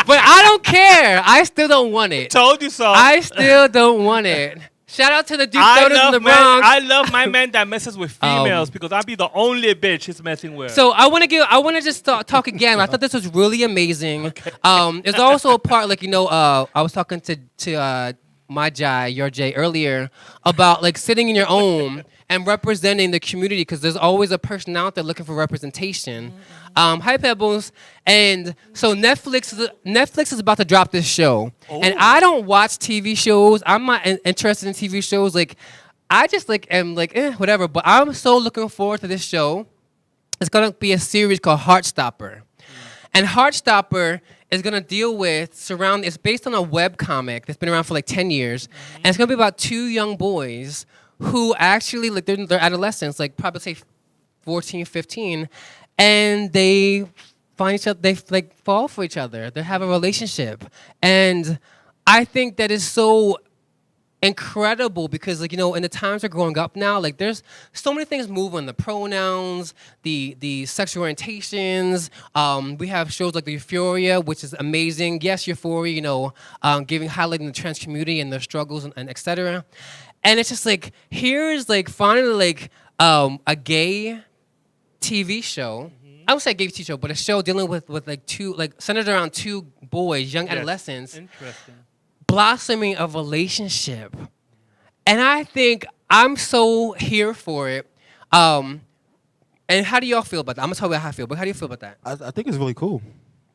But I don't care. I still don't want it. Told you so. I still don't want it. Shout out to the Duke I Donuts in the love man. Bronx. I love my man that messes with females because I'll be the only bitch he's messing with. So I want to just talk again. I thought this was really amazing. There's also a part like I was talking to my Jai, your Jay earlier about like sitting in your own and representing the community because there's always a person out there looking for representation. Hi Pebbles, and so Netflix is about to drop this show, and I don't watch TV shows. I'm not interested in TV shows. Like I just am whatever. But I'm so looking forward to this show. It's gonna be a series called Heartstopper, and Heartstopper is gonna deal with It's based on a web comic that's been around for like 10 years, and it's gonna be about two young boys who actually they're adolescents, like probably say 14, 15, and they find each other. They fall for each other. They have a relationship, and I think that is so incredible because in the times we're growing up now, there's so many things moving, the pronouns, the sexual orientations. We have shows like the Euphoria, which is amazing. Yes, Euphoria, highlighting the trans community and their struggles and etc. And it's just here's finally a gay TV show. I would say gay TV show, but a show dealing with two centered around two boys, young adolescents. Interesting. Blossoming a relationship, and I think I'm so here for it. And how do y'all feel about that? I'm gonna tell you how I feel, but how do you feel about that? I think it's really cool.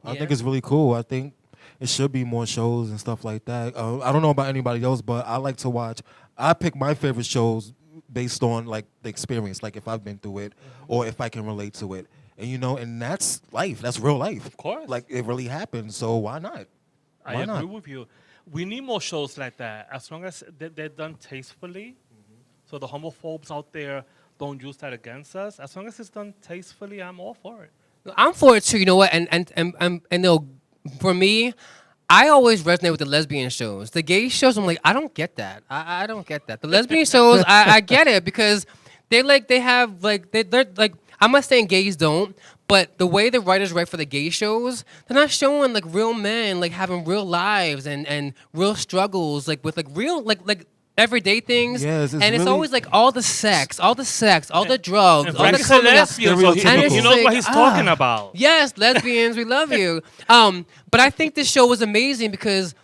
I Yeah? think it's really cool. I think it should be more shows and stuff like that. I don't know about anybody else, but I like to watch. I pick my favorite shows based on the experience, if I've been through it or if I can relate to it. And and that's life. That's real life. Of course. It really happened. So why not? I agree with you. We need more shows like that, as long as they're done tastefully. So the homophobes out there don't use that against us. As long as it's done tastefully, I'm all for it. I'm for it too. You know what? And for me, I always resonate with the lesbian shows. The gay shows, I'm I don't get that. I don't get that. The lesbian shows, I get it because they're I'm not saying gays don't, but the way the writers write for the gay shows, they're not showing real men having real lives and real struggles with real everyday things. Yes, and it's really- always all the sex, all the drugs, And all the Frank's a coming out. lesbian, so Stereotypical. he knows what he's talking about. Yes, lesbians, we love you. But I think this show was amazing because,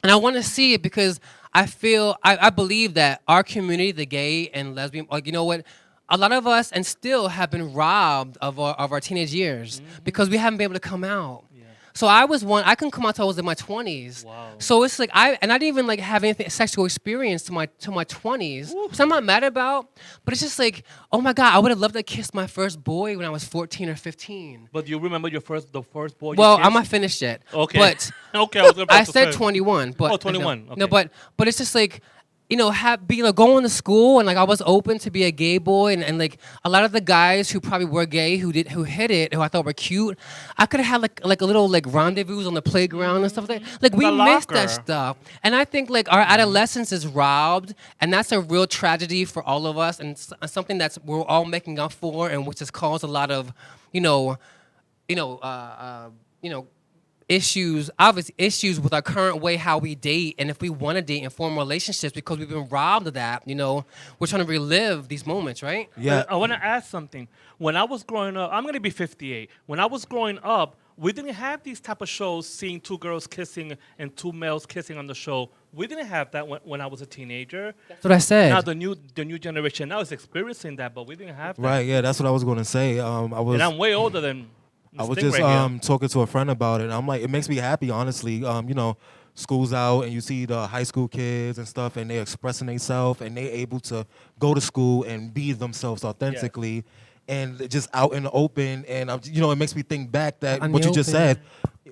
and I want to see it because I believe that our community, the gay and lesbian, a lot of us and still have been robbed of our teenage years because we haven't been able to come out. So I can come out till I was in my 20s. Wow. So it's I didn't even have anything sexual experience to my 20s. So I'm not mad about, but it's just oh my God, I would have loved to kiss my first boy when I was 14 or 15. But do you remember the first boy? Well, you I'm kissed? not finished yet. Okay. But Okay, I was about I to said say. 21. But 21, No, okay. but it's just going to school and I was open to be a gay boy and a lot of the guys who probably were gay who hit it who I thought were cute, I could have had a little rendezvous on the playground and stuff like that. We The missed locker. that stuff, and I think our adolescence is robbed, and that's a real tragedy for all of us, and something that's we're all making up for, and which has caused a lot of obvious issues with our current way how we date and if we want to date and form relationships because we've been robbed of that. We're trying to relive these moments, right? Yeah. I want to ask something. When I was growing up, I'm going to be 58. When I was growing up, we didn't have these type of shows, seeing two girls kissing and two males kissing on the show. We didn't have that when I was a teenager. That's what I said. Now the new generation now is experiencing that, but we didn't have that. Right. Yeah, that's what I was going to say. And I'm way older than. I was Sting just right here. talking to a friend about it. And I'm like, it makes me happy, honestly. You know, school's out and you see the high school kids and stuff, and they're expressing themselves, and they're able to go to school and be themselves authentically, and just out in the open. And you know, it makes me think back that Out in what the you just open.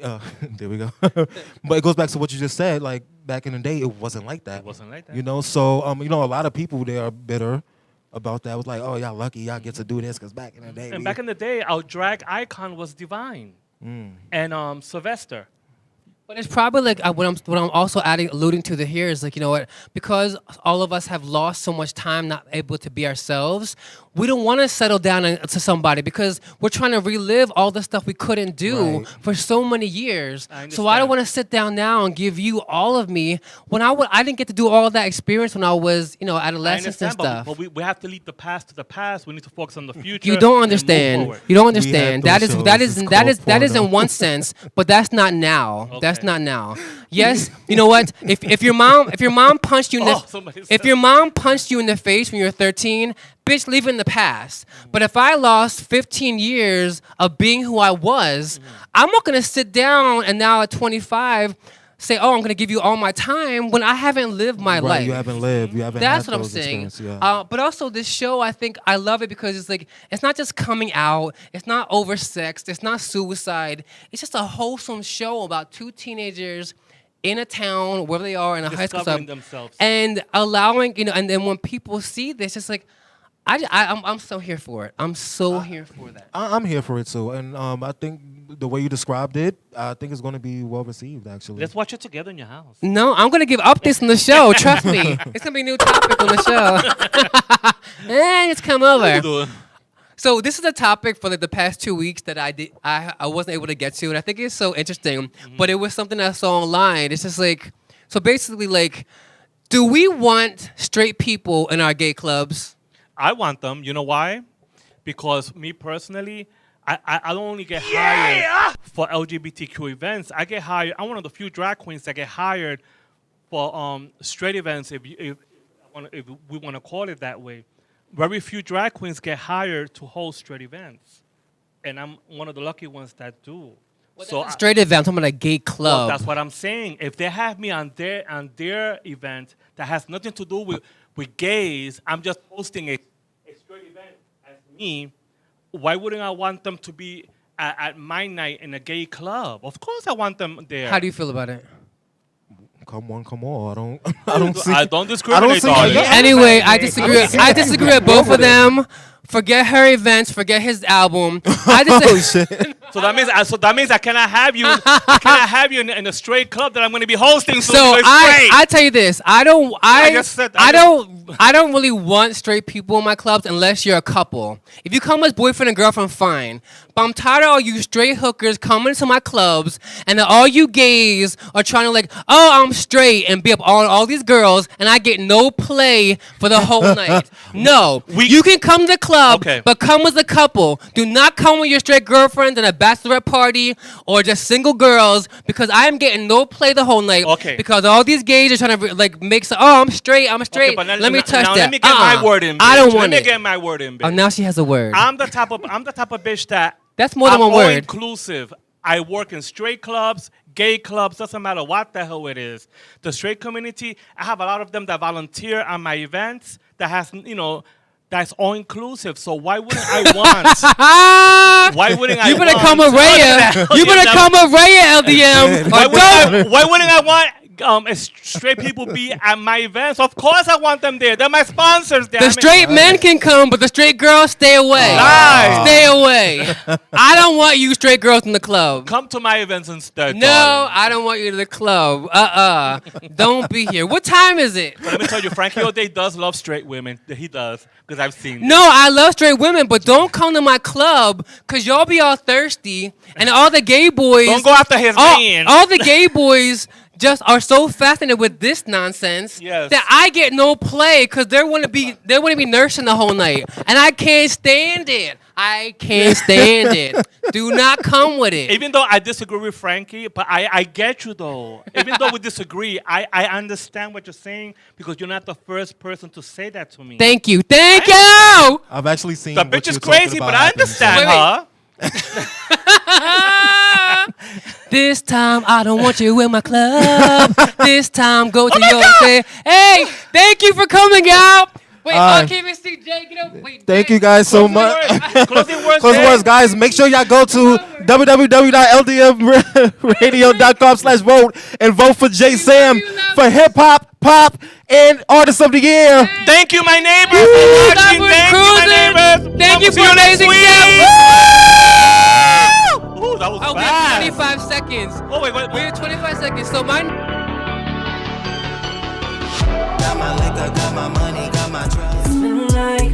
said. There we go. But it goes back to what you just said. Like back in the day, it wasn't like that. It wasn't like that. You know, so you know, a lot of people they are bitter about that. It was like, oh, y'all lucky, y'all get to do this, because back in the day. And back in the day, our drag icon was Divine and Sylvester. But it's probably like what I'm also alluding to here is like, you know what, because all of us have lost so much time not able to be ourselves, we don't want to settle down to somebody because we're trying to relive all the stuff we couldn't do Right. for so many years. I So I don't understand. want to sit down now and give you all of me when I didn't get to do all of that experience when I was, you know, I adolescence and understand, stuff. but we have to leave the past to the past. We need to focus on the future. You don't and move understand. forward. You don't understand. We That have is those that shows. is It's that is called that is porno. in one sense, but that's not now. That's Okay. not now. Yes, you know what? If your mom punched you in the Oh, somebody if said- your mom punched you in the face when you were 13, bitch, leave it in the past. But if I lost 15 years of being who I was, I'm not gonna sit down and now at 25 say, oh, I'm gonna give you all my time when I haven't lived my right, life. you haven't lived. You haven't. That's had what I'm those saying. experiences, Yeah. But also this show, I think I love it because it's like it's not just coming out, it's not oversexed, it's not suicide. It's just a wholesome show about two teenagers in a town wherever they are in a high school Discovering stuff, themselves. and allowing and then when people see this, it's like I'm so here for it. I'm so here for that. I'm here for it too, and I think the way you described it, I think it's going to be well received. Actually, Let's watch it together in your house. No, I'm gonna give up this on the show. Trust me, it's gonna be a new topic on the show. Just come over. So this is a topic for like the past 2 weeks that I wasn't able to get to, and I think it's so interesting. But it was something I saw online. It's just like, so basically, like, do we want straight people in our gay clubs? I want them. You know why? Because me personally, I don't only get hired for LGBTQ events. I get hired. I'm one of the few drag queens that get hired for straight events, if we want to call it that way. Very few drag queens get hired to host straight events, and I'm one of the lucky ones that do. So Straight event, I'm talking about a gay well, club. that's what I'm saying. If they have me on their event that has nothing to do with gays, I'm just hosting a straight event as me. Why wouldn't I want them to be at my night in a gay club? Of course, I want them there. How do you feel about it? come on. I don't see. I don't discriminate, see- darling. Yeah. Anyway, I disagree. I disagree with both of them. Forget her events. Forget his album. I Oh disagree. shit! So that means I cannot have you. I cannot have you in a straight club that I'm going to be hosting. So So you're I straight. tell you this. I just said that. I don't really want straight people in my clubs unless you're a couple. If you come as boyfriend and girlfriend, fine. But I'm tired of all you straight hookers coming to my clubs and then all you gays are trying to like, oh, I'm straight and be up all these girls and I get no play for the whole night. No. You can come to the club, Okay. but come as a couple. Do not come with your straight girlfriends and a bachelorette party or just single girls because I am getting no play the whole night. Okay. Because all these gays are trying to like make some, oh, I'm straight. Okay, but now, Let me touch now that. Let me get my word in. Bitch. I don't want Let it. me get my word in. Bitch. Oh, now she has a word. I'm the type of bitch that That's more than I'm one all word. inclusive. I work in straight clubs, gay clubs, doesn't matter what the hell it is. The straight community, I have a lot of them that volunteer on my events that has, that's all inclusive. So why wouldn't I want? Why wouldn't I? You better want- come with Raya. You better come with Raya, LDM. Why, Or don't. why wouldn't I want straight people be at my events? Of course I want them there. They're my sponsors. The straight men can come, but the straight girls stay away. Lies. Stay away. I don't want you straight girls in the club. Come to my events instead. No, darling. I don't want you to the club. Don't be here. What time is it? Let me tell you, Frankie O'Day does love straight women. He does, because I've seen. No, I love straight women, but don't come to my club because y'all be all thirsty and all the gay boys. Don't go after his man. All the gay boys just are so fascinated with this nonsense Yes. that I get no play because they want to be nursing the whole night, and I can't stand it. I can't stand it. Do not come with it. Even though I disagree with Frankie, but I get you though. Even though we disagree, I understand what you're saying because you're not the first person to say that to me. Thank you. Thank you. I've actually seen The what bitch you're is talking crazy, about but I happen, so- understand Wait, her. This time I don't want you in my club. This time go to your say, hey, thank you for coming out. Wait, I can't even see Jay. Get up. Wait, Thank Jay. you guys so much. Closing words. Closing words, guys. Make sure y'all go to www.ldmradio.com/vote and vote for Jay Sam for Hip Hop, Pop, and Artist of the Year. Thank you, my neighbors, for watching. Thank you, my neighbors. Thank you See for you next amazing week. guests. Ooh, that was I'll fast. give 25 seconds. Oh, wait. We have 25 seconds. So mine. Got my liquor, got my money, got my drugs. It's been like